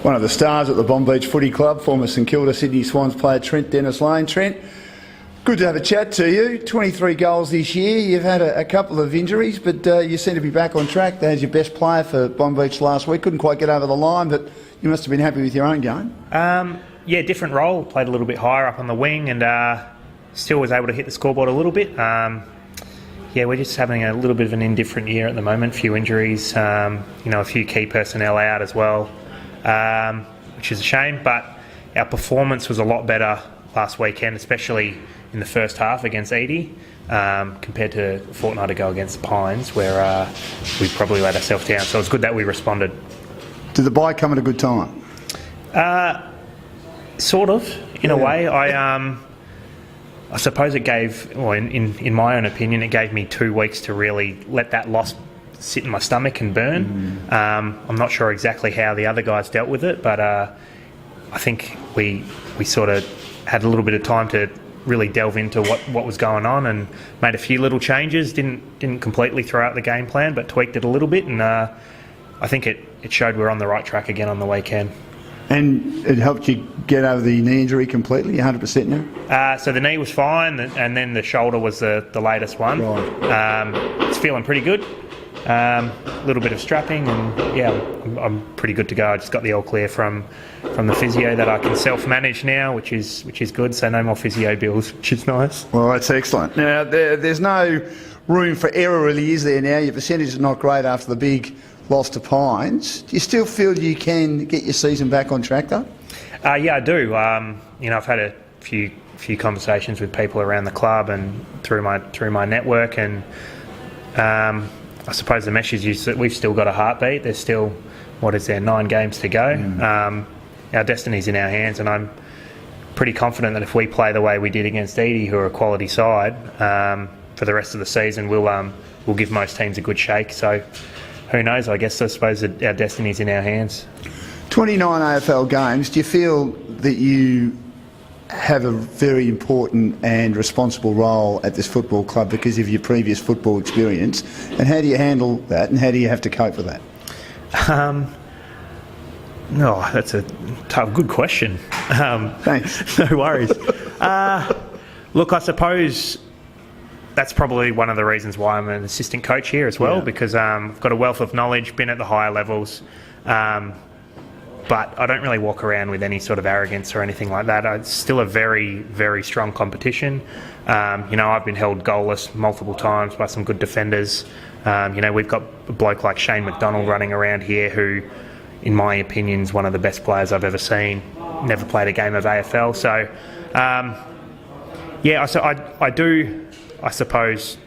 One of the stars at the Bonbeach Footy Club, former St Kilda Sydney Swans player Trent Dennis-Lane. Trent, good to have a chat to you. 23 goals this year. You've had a couple of injuries, but you seem to be back on track. There's your best player for Bonbeach last week. Couldn't quite get over the line, but you must have been happy with your own game. Yeah, different role. Played a little bit higher up on the wing and still was able to hit the scoreboard a little bit. Yeah, we're just having a little bit of an indifferent year at the moment. A few injuries, a few key personnel out as well, which is a shame. But our performance was a lot better last weekend, especially in the first half against Edie, compared to a fortnight ago against the Pines, where we probably let ourselves down. So it was good that we responded. Did the bye come at a good time? Sort of, in a way. I suppose it gave, well, in my own opinion, it gave me 2 weeks to really let that loss sit in my stomach and burn. I'm not sure exactly how the other guys dealt with it, but I think we sort of had a little bit of time to really delve into what was going on and made a few little changes. Didn't completely throw out the game plan, but tweaked it a little bit, and I think it showed we're on the right track again on the weekend. And it helped you get over the knee injury completely, 100% now? So the knee was fine, and then the shoulder was the latest one. Right. It's feeling pretty good. A little bit of strapping, and yeah, I'm pretty good to go. I just got the all clear from the physio that I can self-manage now, which is good. So no more physio bills, which is nice. Well, that's excellent. Now, there's no room for error really, is there now? Your percentage is not great after the big loss to Pines. Do you still feel you can get your season back on track though? Yeah, I do. I've had a few conversations with people around the club and through my network, and I suppose the message is that we've still got a heartbeat. There's still, 9 games to go. Our destiny's in our hands, and I'm pretty confident that if we play the way we did against Edie, who are a quality side, for the rest of the season, we'll give most teams a good shake. So who knows? I suppose that our destiny's in our hands. 29 AFL games. Do you feel that you have a very important and responsible role at this football club because of your previous football experience? And how do you handle that, and how do you have to cope with that? No, that's a good question. Thanks. No worries. Look, I suppose that's probably one of the reasons why I'm an assistant coach here as well, because I've got a wealth of knowledge, been at the higher levels, but I don't really walk around with any sort of arrogance or anything like that. It's still a very, very strong competition. I've been held goalless multiple times by some good defenders. We've got a bloke like Shane McDonald running around here who, in my opinion, is one of the best players I've ever seen. Never played a game of AFL. So, I do, I suppose,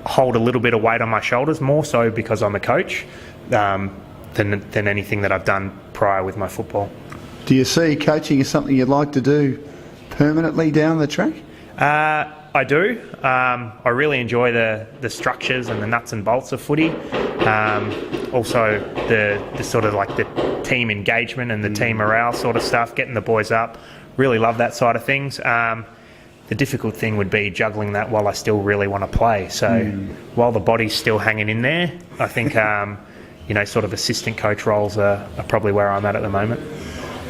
hold a little bit of weight on my shoulders, more so because I'm a coach than anything that I've done prior with my football. Do you see coaching as something you'd like to do permanently down the track? I do. I really enjoy the structures and the nuts and bolts of footy. Also the sort of like the team engagement and the team morale sort of stuff, getting the boys up. Really love that side of things. The difficult thing would be juggling that while I still really want to play. So while the body's still hanging in there, I think sort of assistant coach roles are probably where I'm at the moment.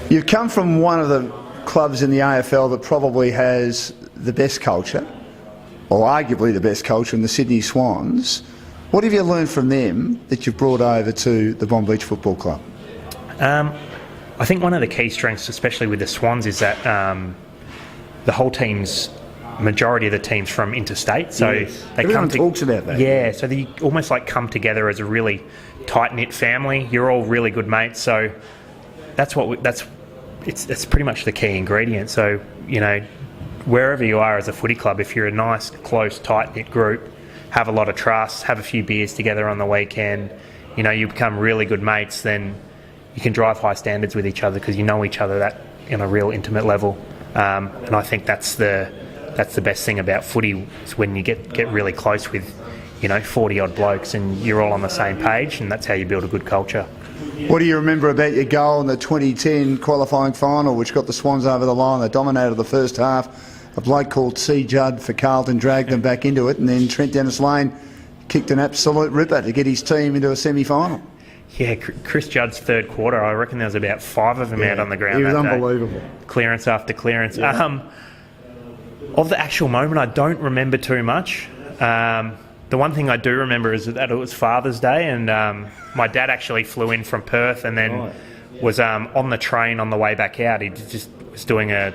You've come from one of the clubs in the AFL that probably has the best culture, or arguably the best culture, in the Sydney Swans. What have you learned from them that you've brought over to the Bonbeach Football Club? I think one of the key strengths, especially with the Swans, is that the whole team's, majority of the team's from interstate, so everyone talks about that. Yeah, so they almost like come together as a really tight-knit family. You're all really good mates, so that's pretty much the key ingredient. So wherever you are as a footy club, if you're a nice, close, tight-knit group, have a lot of trust, have a few beers together on the weekend, you become really good mates, then you can drive high standards with each other because you know each other that in a real intimate level. And I think that's the best thing about footy, is when you get really close with 40 odd blokes and you're all on the same page, and that's how you build a good culture. What do you remember about your goal in the 2010 qualifying final, which got the Swans over the line? They dominated the first half. A bloke called C. Judd for Carlton dragged them back into it, and then Trent Dennis-Lane kicked an absolute ripper to get his team into a semi-final. Yeah, Chris Judd's third quarter, I reckon there was about 5 of them out on the ground. He was that day. unbelievable. Clearance after clearance. Yeah. Of the actual moment, I don't remember too much. The one thing I do remember is that it was Father's Day, and my dad actually flew in from Perth and then was on the train on the way back out. He just was doing a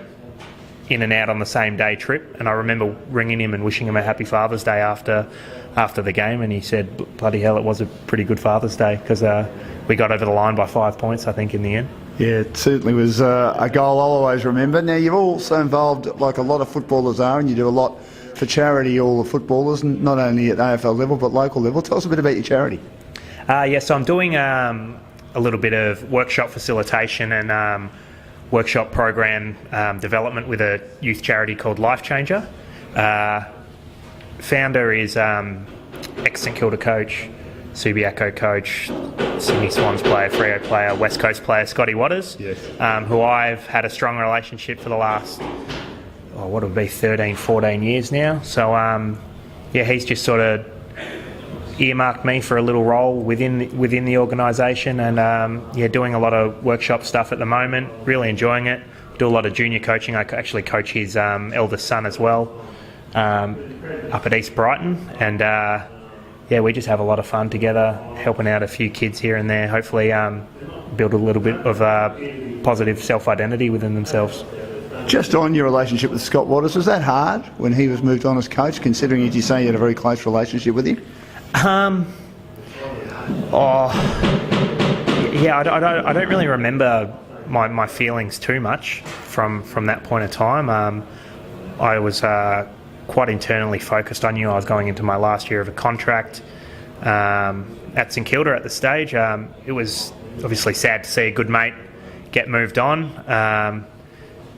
in and out on the same day trip, and I remember ringing him and wishing him a happy Father's Day after the game, and he said, bloody hell, it was a pretty good Father's Day, because we got over the line by 5 points, I think, in the end. Yeah, it certainly was a goal I'll always remember. Now, you're also involved, like a lot of footballers are, and you do a lot for charity, all the footballers, not only at AFL level but local level. Tell us a bit about your charity. So I'm doing a little bit of workshop facilitation and workshop program development with a youth charity called Life Changer. Founder is ex-St Kilda coach, Subiaco coach, Sydney Swans player, Freo player, West Coast player Scotty Waters, Yes. Who I've had a strong relationship for the last, what would it be, 13, 14 years now. So, he's just sort of earmarked me for a little role within the organisation, and doing a lot of workshop stuff at the moment. Really enjoying it. Do a lot of junior coaching. I actually coach his eldest son as well, up at East Brighton, and we just have a lot of fun together, helping out a few kids here and there. Hopefully, build a little bit of positive self-identity within themselves. Just on your relationship with Scott Waters, was that hard when he was moved on as coach, considering, as you say, you had a very close relationship with him? I don't really remember my feelings too much from that point of time. I was quite internally focused. I knew I was going into my last year of a contract at St Kilda at the stage. It was obviously sad to see a good mate get moved on,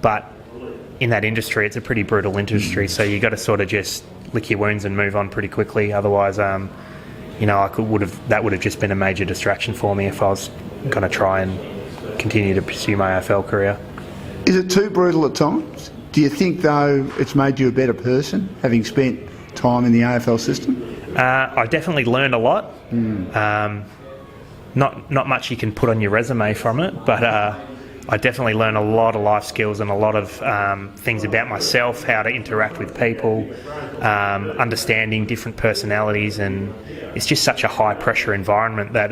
but in that industry, it's a pretty brutal industry, so you got to sort of just lick your wounds and move on pretty quickly. Otherwise, that would have just been a major distraction for me if I was going to try and continue to pursue my AFL career. Is it too brutal at times? Do you think, though, it's made you a better person, having spent time in the AFL system? I definitely learned a lot. Not much you can put on your resume from it, but I definitely learned a lot of life skills and a lot of things about myself, how to interact with people, understanding different personalities, and it's just such a high-pressure environment that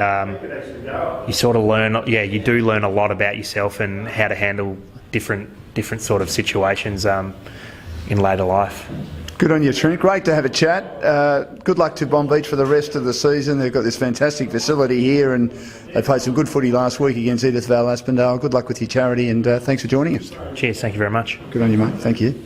you sort of learn. Yeah, you do learn a lot about yourself and how to handle different sort of situations in later life. Good on you, Trent. Great to have a chat. Good luck to Bonbeach for the rest of the season. They've got this fantastic facility here, and they played some good footy last week against Edith Vale Aspendale. Good luck with your charity, and thanks for joining us. Cheers, thank you very much. Good on you, mate. Thank you.